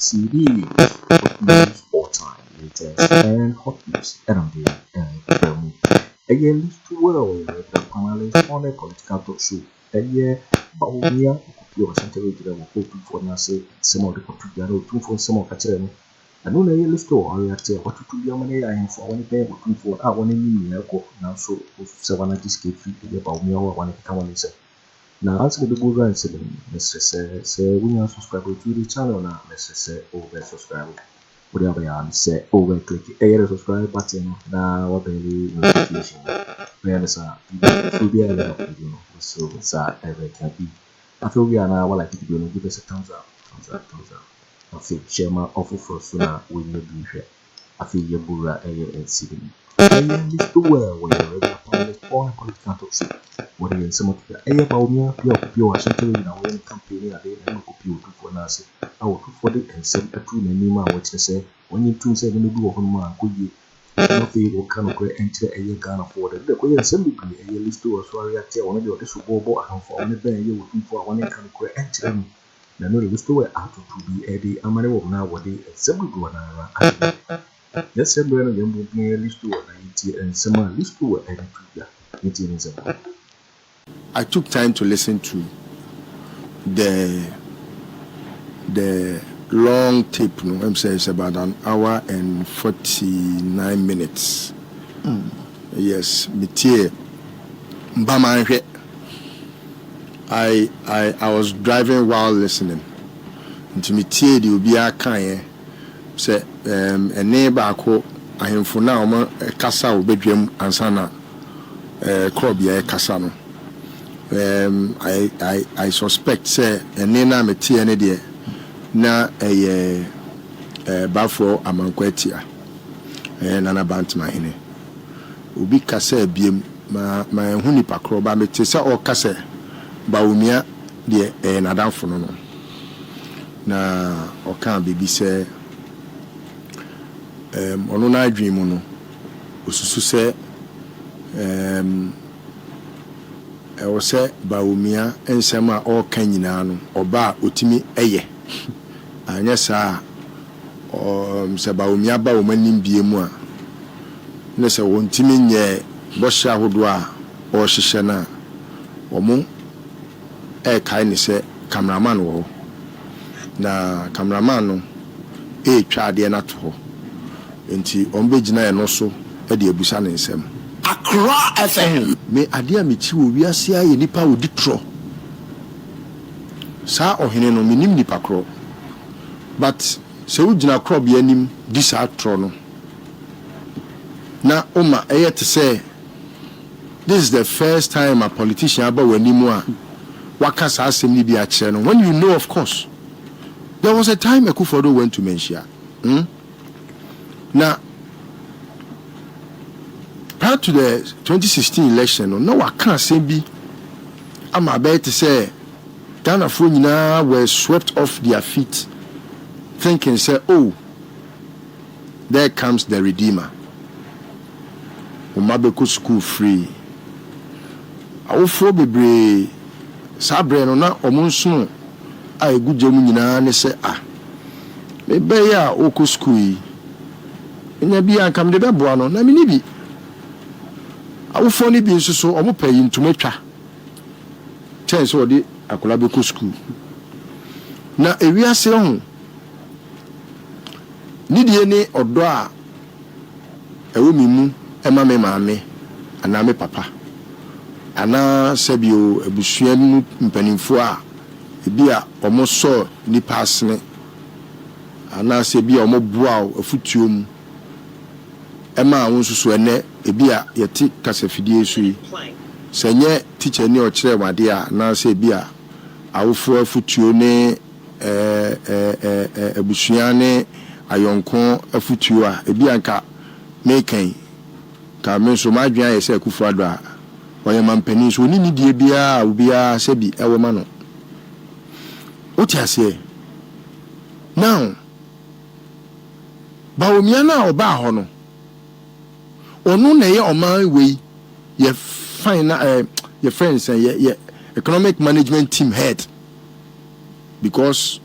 CDs, all time, latest, and hot news, and film. Again, Listowel, the panelists on a political talk show. Bawumia, Otumfuo Central to the Otumfuo Nase, some of the Portugal, Otumfuo, some of Acciden. And no, Listowel, I say, what to be on the eye for one day, Otumfuo, I want to mean, now so 790 skate feet, Bawumia, one come on, say. Now, answer the good run, Mr. Say, we are subscribed to the channel now, Mr. Say, over subscribe. Whatever you are, say, over click the subscribe button. Now, what the notification. We understand. So, be a little video. So, it's ever can be. I feel we are now, what like it will give us a thumbs up. I feel share my offer for sooner when you be here. I feel your burra and sitting. I am Listowel when you're ready upon the political talk show. What is some of the Bawumia, Pure Central in our campaign, a day and Otumfuo for Nase. I will put for the and send a true name, which they say, when you 2 7 do of man, could you not feel or cannot enter a year gun for the way assembly a year list to us, sorry, I tell one of your disobey and for only bear you looking for one can enter them. The no Listowel out to be a day, a man of nowadays, assembly to another. Yes, a brand of young Listowel and some Listowel and Twitter. I took time to listen to the long tape. No, I'm saying it's about an hour and 49 minutes. Yes, I was driving while listening. Into Mitie, the Ubia Kanye say a neighbor I am for now a casa bedroom and sana crobia casano. I suspect say nena meti ene de na bafo amankwetia nana bantma hene obi kase biem ma huni pakro ba meti se o kase Bawumia de nadamfo no na o kan bibi se ono na adwemu no osusu se I was say Bawumia and Sama or Kenyano or Ba Utimi Eye. And yes, sir, Bawumia Bawuman Biemua. Nessa won't Timin ye, Bosha Hudwa or Shishana or Moon. Kindness say cameraman wo. Na cameraman child de nato. Enti Ombejina and also Eddie Busan and Sam. Accra FM. Me adia michi wo wiase aye nipa wo ditro. Sa ohene no minim nipa kro. But se wo gina kro bia nim di sa tro no. Na oma eye to say this is the first time a politician aba wanimu a waka sa asem ni bi a kire no. When you know, of course, there was a time Akufo Addo went to Menchia. Now prior to the 2016 election, no one can't say be. I'm about to say, Ghana Funyina were swept off their feet, thinking, say, oh, there comes the Redeemer. Umabeko school free. Awofo bebre sabre no na omonso a egujemu nyina ne se me be ya oko school yi. Nya bi ankam de beboa no na me ni bi. Awofo ni bi nso so omo payi ntumatwa. Chance odi akola beko school. Na ewiase ho ni die ne odo a ewo mimu ema me maame ana me papa ana sebio ebusua mu mpanimfo a ebia omo so ni pasne ana sebia omo boa afutuo mu ema wonsusu ene ebia yeti kasafidie su yi senye teacher ni o kire wade a na sebia awofo afutuo ne ebusua ne ayonko afutuo a ebia nka mekan ka me so madwan aye se Akufo Addo a oye mampani so ni die bia obia se bi ewo ma no otiase Now, Bawumia na oba ho no. Onu na ye oman we ye fine your friends and your economic management team head. Because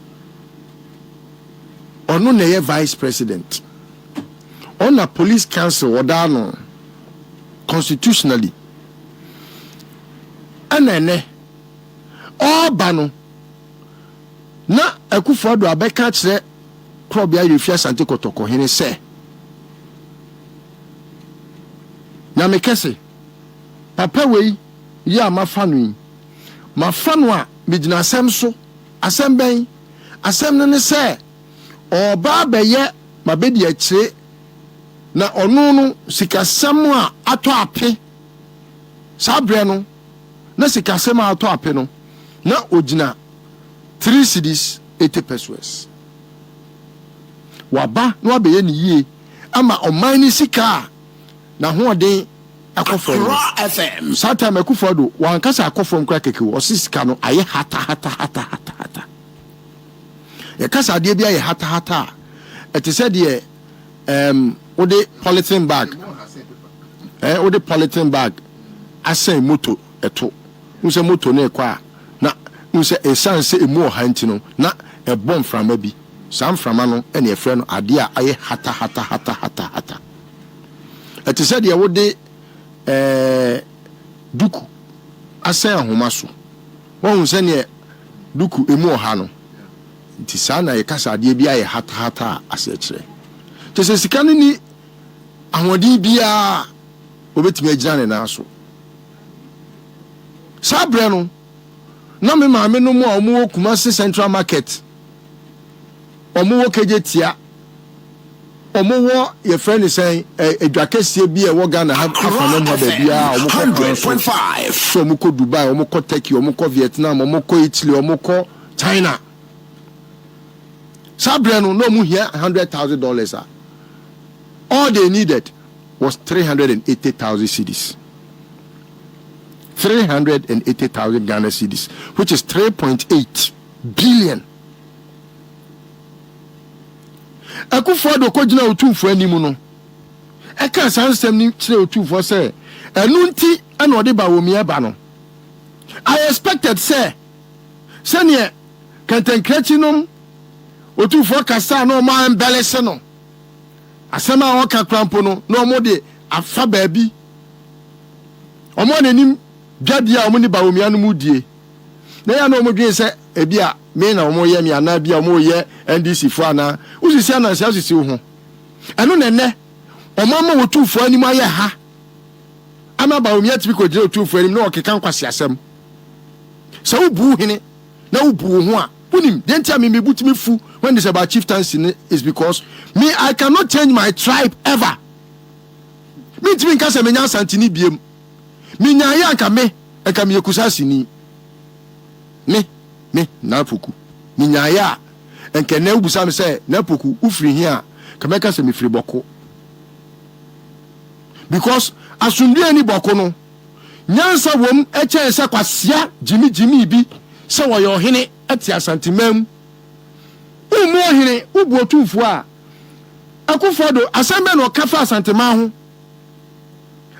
onu na ye vice president. On a police council odano constitutionally. Anene all bano na Akufo Addo abeka kire probia refia sante kotoko hene se na mekese papa wei ya mafanu a medina asem so asem ben asem ne se oba beye mabedi akire na onu no sikasem a ato ape sabre no na sikasem a ato ape no na ogina 3 cedis 80 pesos waba no abeye ni yie ama oman ni sika na ho den Akufo FM sata me Akufo Addo wankasa Akufo nkra keke wo sisika no aye hata ye kasa de bia ye hata ete se de ode polythene bag ode polythene bag asen moto eto nse moto na ekwa na nse esanse emu ohanti no na ebom frama bi sam frama no ene efre no ade a aye hata ete se de wode duku asen ahoma so won se ne duku emu oha no nti sana ye kasa ade bia ye hata ase kire tese sika no ni ahodi bia obetimi agina ne na so sabre no na me maame no mu a omo Kumasi Central Market omo wo kejetia omo wo ye friend say edwakesie bi e wo Ghana ha afana mu ba bia omo 100.5 so omo ko Dubai omo ko Turkey omo ko Vietnam omo ko Italy omo ko China sabre no mu here $100,000 all they needed was 380,000 cedis. 380,000 Ghana cedis, which is 3.8 billion. Akufo Addo ko gina Otumfuo animu no. E ka sansem ni kire Otumfuo say, enu nti ana ode Bawumia ba no. I expected say ne kantankrachi nom Otumfuo kasa no ma embelese no. Asema wo ka krampo no no mo de afa baabi. Omo nanim dwadia omo ni Bawumia no mudie. Na ya no mo dwen se ebia me na omo ye me ana bia omo ye NDC fo ana. Usisi ana sia usisi ho. Eno nene omo ma Otumfuo anim aye ha. Ama Bawumia tibi ko gire Otumfuo anim na okeka nkwase asem. Se ubu hene na ubu ho a unim dentia me butimi fu when this about chieftaincy is because me I cannot change my tribe ever. Me timi nka se menya santini biem. Me nya ya nka me eka me yekusasi ni. Me na poku. Me nya ya enke na ubusa me se na poku ufiri hia ka meka se me firi boko. Because asundue ani boko no nyansa wom eche se kwasia gyimigyimi bi se wo yo hene ati asantimam umu hene ubu Otumfuo a Akufo Addo asembe no kafa asantima ho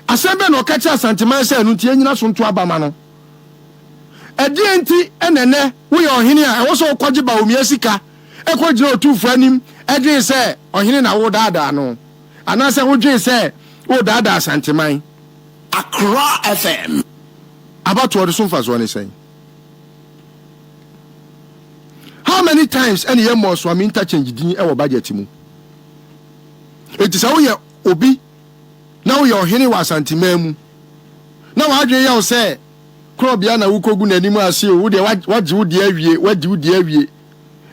asembe no kacha asantima se anu tie nyina so nto abama no edi enti enene wo yo hene a wo so kwaje Bawumia sika ekogina Otumfuo anim edi se ohene na wo daada no anase wo dwen se wo daada asantiman Accra FM about what so far so any saying. How many times any year more so interchange din e wo budget mu? It is how you obi now your hene was antimamu. Now I dream you say Krobia na wukogu nanimu ase o wo de waje wo de awie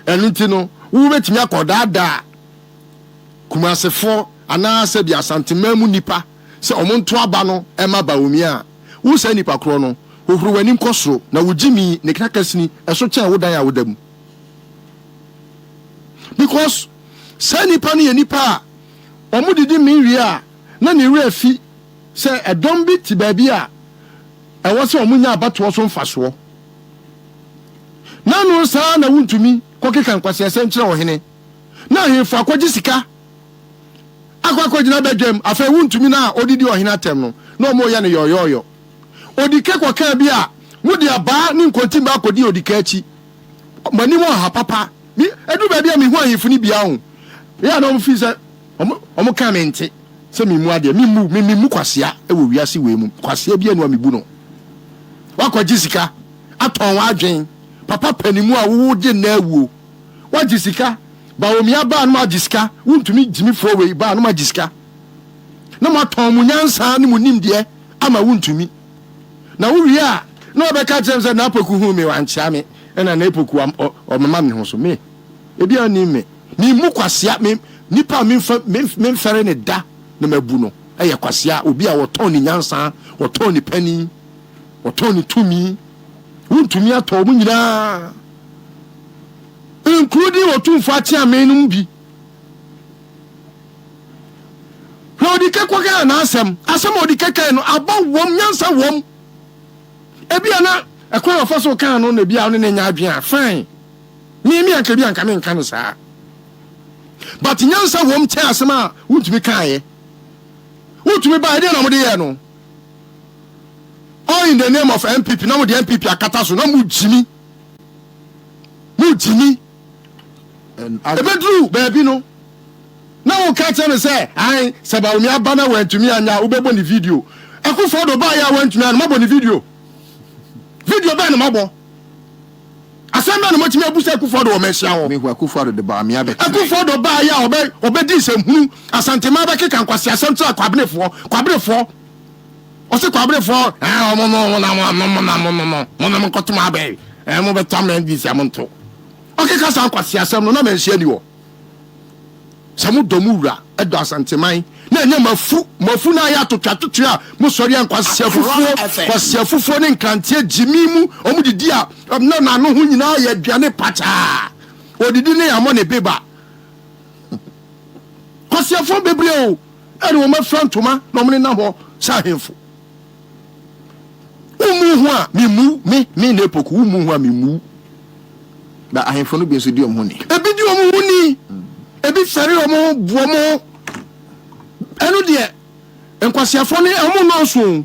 enu ti no wo betimi akodaada Kumasefo ana se bia santimamu nipa se omonto aba no ema Bawumia wo se nipa kro no ohuru wanim kosoro na wogimi ne krakasini eso chen wo dan a wodam. Because say nipa ni nipa omudidi minwi a na ne wura fi say edom bi ti baabi a e wo se omunya abato so mfaso na no sa na wuntumi koke kan kwase asem kire ohene na hemfa akwaji sika akwaji na bedwam afa wuntumi na odidi ohene atem no na omo ya ne yoyoyo odike kwaka bi a mudi aba ni nkonti ba akodi odika achi mani mo ha papa mi edu ba bia mi hu ahemfu ni bia ho ya na omo fi se omo ka mente se mi mu ade mi mu kwasea e wo wiase we mu kwasea bia no mi bu no wakwaji sika aton wa adwen papa panimu a wo de na awuo waji sika Bawumia ba no maji sika wuntumi Gyimifuo we ba no maji sika na maton mu nyansa ne mu nimde ama wuntumi na wo wi a na obeka jemse na apoku hu me wancha me na na apoku o mama me ho so me ebi ani me ni mu kwasea me nipa me mfere ne da na mabu no eye kwasea obi a woton ni nyansa woton ni pani woton ni tumi wuntumi ato mu nyina including Otumfuo Atta menum bi odike kwaga na asem odike kan no aba wom nyansa wom ebi ana ekwa ofaso kan no na bia no ne nya adwen a fine mi anka bi anka me nka no saa but nyansa wom che asem a wuntumi kan ye wuntumi ba ide na mo de ye no all in the name of MPP na mo de MPP akata so na mo Gyimi ebedru baby no na wo ka tell me say ai se Bawumia ba na wantumi anya wo bebo ni video Akufo Addo ba ya wantumi anya mabo ni video ba na mabo asema na mo timi abusa Akufo Addo wo mehia ho me hu Akufo Addo de Bawumia be Akufo Addo ba ya obedi semhunu asantema ba keka nkwase asem tira kwabenefo o se kwabenefo mo kotuma be mo betam na ndisi amonto okay ka san kwase asem no na menhia ni wo samu domura edo asanteman na enya mafu na ya totwatoto a mo sori ankwase afufuo ne nkantie Gyimi mu omudidi a na no ho nyina ya aduane pacha odidi ne ya mo ne beba kwase afufuo bebre o ene wo mafrantoma na mo ne na ho sa hemfo umu hu a mi na epoku umu hu a mi mu da ahemfo no bi so di omhuni ebi di omhuni ebi fere omo buomo enu de enkwasiafo ne omo no so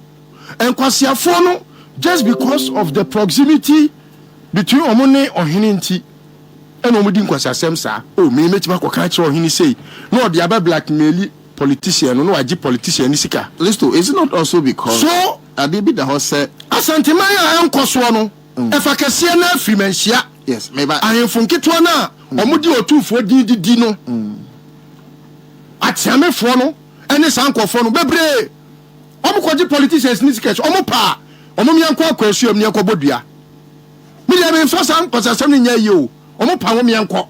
enkwasiafo no just because of the proximity between omo ne ohene nti enu omo di nkwasiasem sa o me metima koka kire ohene sei no de aba blackmail politician no agi politician ni sika Listo, is it not also because so adibi da ho se asanteman a enkoso no efa kese na afimanhia yes maybe ahemfo nketo na omudi Otumfuo didi no atiamefo no ene sankofo no bebre omukwaji politicians ni sketch omupa omumianko akwasuam ne akobodua media me so san kwasasam nya yi o omupa omumianko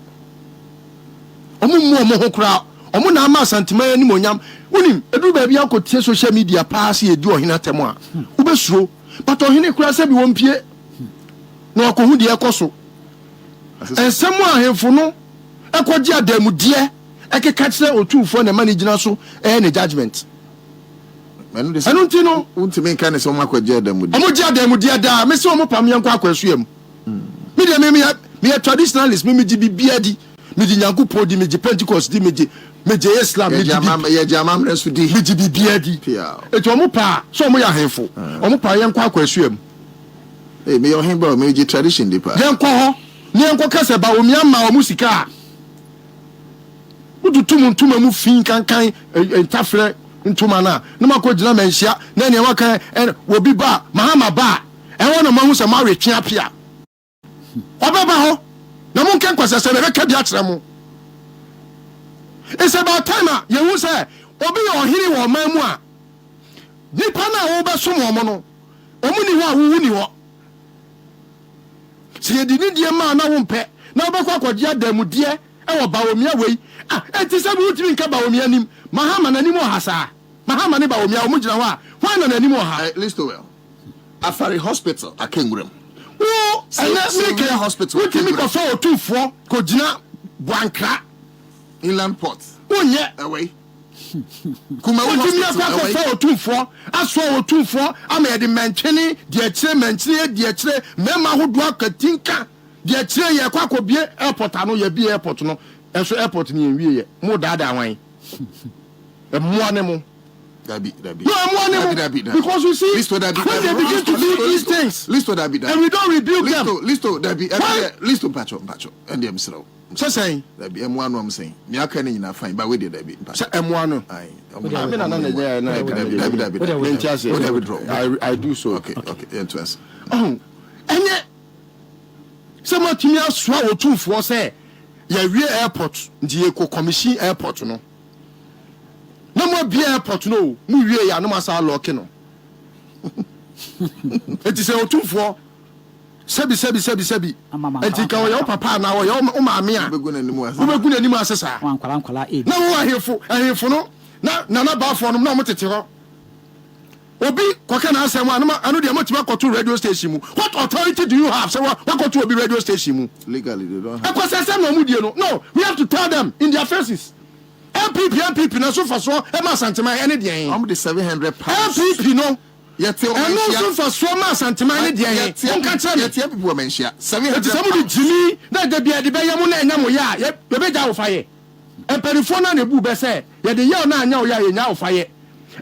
omummu omo kura omu na ama santima ni monyam unim edu ba bia akotie social media pass ye di ohina temo a ubesuro but ohine kura se bi wompie na akohu de ekoso ensemu ahemfo no ekogi adamudie ekeka kire Otumfuo na managina so ne judgment enu nti no untime nka ne so makogi adamudie omogi adamudie da me se omo pam yanko akwasuam me de me traditionalist me gi bibia di me di Nyankopɔn di me gi Pentecost di me gi Islam me gi ye jamam resu di me gi bibia di eto omo pa so omo ya ahemfo omo pa yanko akwasuam me yo hemba me gi tradition di pa yanko ho ni yanko kase Bawumia ma o musika ututum ntuma mu fin kankan entafre ntuma na makogina menhia na ne waka obi ba Mahama ba wona mahu se ma retwe apia obeba ho na mun kan kwasa se be ka bia kire mu it's about time you say obi yo hiri wo man mu a nipa na wo be so mo no omuni ho a wo ni ho se yedi ni die ma na wo mpe na obekwa akodi adamudie wo Bawumia wei enti se bi utimi nka Bawumia nim Mahama na nim o hasa Mahama ne Bawumia o mugina ho a hwan na nim o ha Listowel Afari hospital akenwuram wo Afriyie hospital utimi ko so Otumfuo ko gina Buankra inland port wonye away kuma utimi ko so Otumfuo aso Otumfuo ama ye de mentwene de akire mentwene de akire mema hodo akatinka Dia tire ye kwakọ bie airport ano ye bie airport no. Enso airport ni enwie ye. Mo daada wan. Emmoa ne mo. Dabi. No, because you see, when they begin to do these things, and we don't rebuke them. Listo, Pacho, and the Msro. So saying, that be M1, I'm saying, Miaka in a fine, but we did Dabi. M1, I do so. Okay, interesting. Oh, and yet, someone to me else swallow Otumfuo say, yeah, we airport, the commission airport, no. No more beer airport, no. We are no massa locking. It is a Otumfuo. Sebi. And take our your papa now, your mamma. We're going to name us. No, I hear for no. Nana bar for no material. Obi, what can I say? I know the amount of to radio station. What authority do you have? So, what got to be radio station? Legally, they don't have. No, we have to tell them in their faces. MPP, na so for so, Emma Santima, any day. I'm the 700 pounds. MPP, no. Yet, and no so for so, Ma Santima, any day. You can't tell me. People mention 700. Somebody, Jimmy, that the beer, the Bayamuna, and Namoya, yet, the bed out fire. And Perifona, the boo, say, yet the year now, now fire.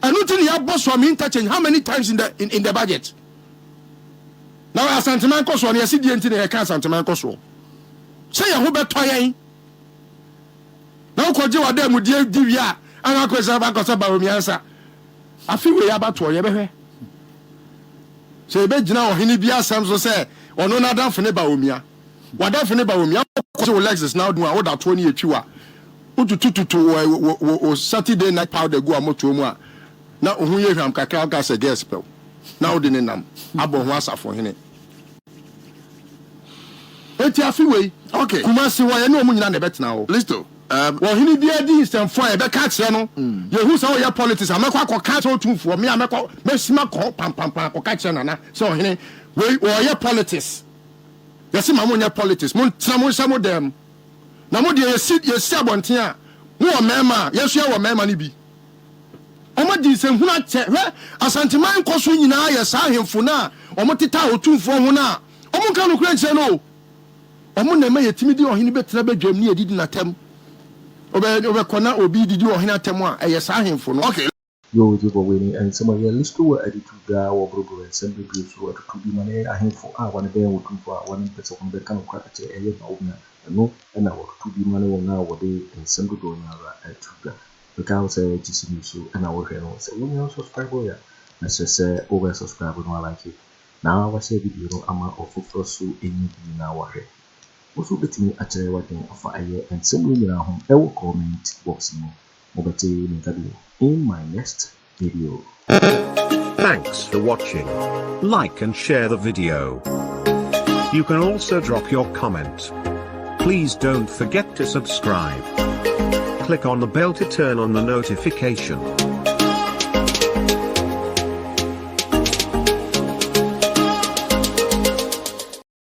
And not in the boss from touching how many times in the budget. Now, as Santima Coswell, you see the entity, I can't Santima Coswell. Say, I hope better. Now, Kojo Addo mu die divia ana kwesa ba kosa Bawumia nsa Afriyie abato ye behwe se be gina ohini bia sam so se ono na danfo ne Bawumia wadafo ne Bawumia ko Lexus now do a woda to ne etwiwa utututu Saturday night powder go amoto mu a na ohun ye hwam kakra ka se gas pel na wo de ne nam abo ho asafo hene eti Afriyie okay kuma si wa ye ne omu nyina ne betena wo listo well, he need be some fire, be catch no. You who saw your politics, I'm not quite catch Otumfuo, me, I'm not pam, catch na. So, we or your politics. You see, my politics, some of them. Now, what you see about here, who are member, yes, you are member, be. Oma di sem huna che, asantiman koso nyina ya sa hemfo na, omo teta Otumfuo ho na. Omo kan no kura che no. Omo na me yetimi di ohini betena badwam ni edidi na tem. Obe kona obi didi ohina temu a eyesa ahemfo no okay yo jibo weni and some of your Listowel edituga wo brogo and send the so to be mane ahemfo a one be Otumfuo a one person on the kan kwaka che eye na obna no na wo to be mane wo na wo de send do na ra etuga because jisimi so na wo hwe no say when you subscribe ya na say over subscribe no like it now I say video no ama ofofro so eni bi na wo hwe also bet me actually working for a year and some women at home I will comment box in my next video. Thanks for watching. Like and share the video. You can also drop your comment. Please don't forget to subscribe. Click on the bell to turn on the notification.